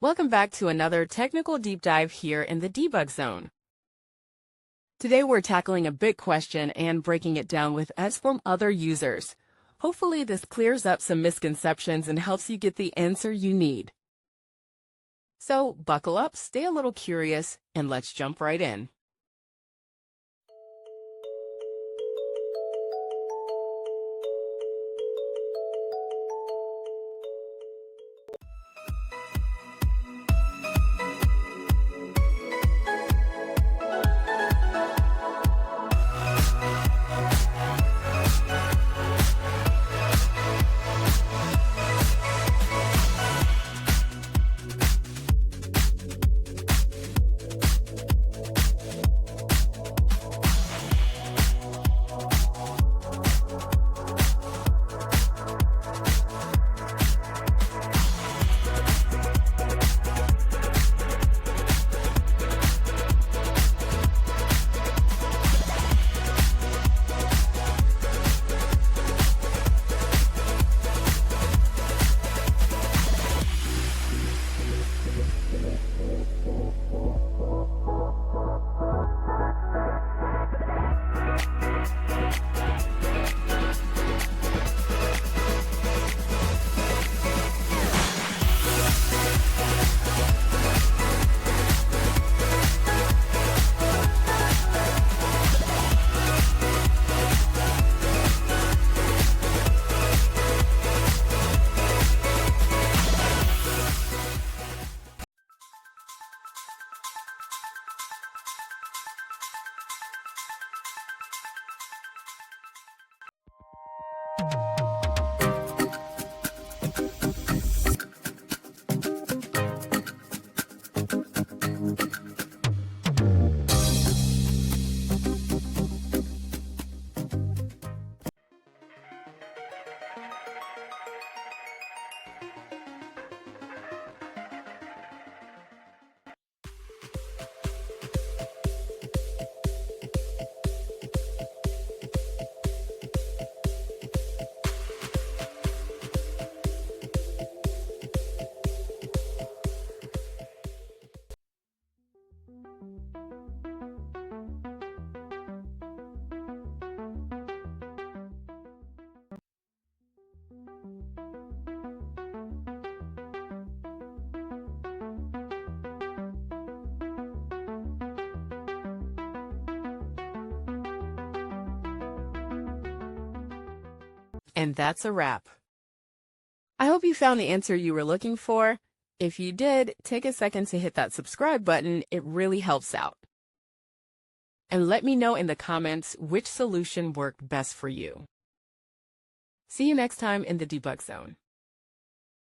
Welcome back to another technical deep dive here in the debug zone. Today we're tackling a big question and breaking it down with us from other users. Hopefully this clears up some misconceptions and helps you get the answer you need. So buckle up, stay a little curious, and let's jump right in. And that's a wrap. I hope you found the answer you were looking for. If you did, take a second to hit that subscribe button. It really helps out. And let me know in the comments which solution worked best for you. See you next time in the debug zone.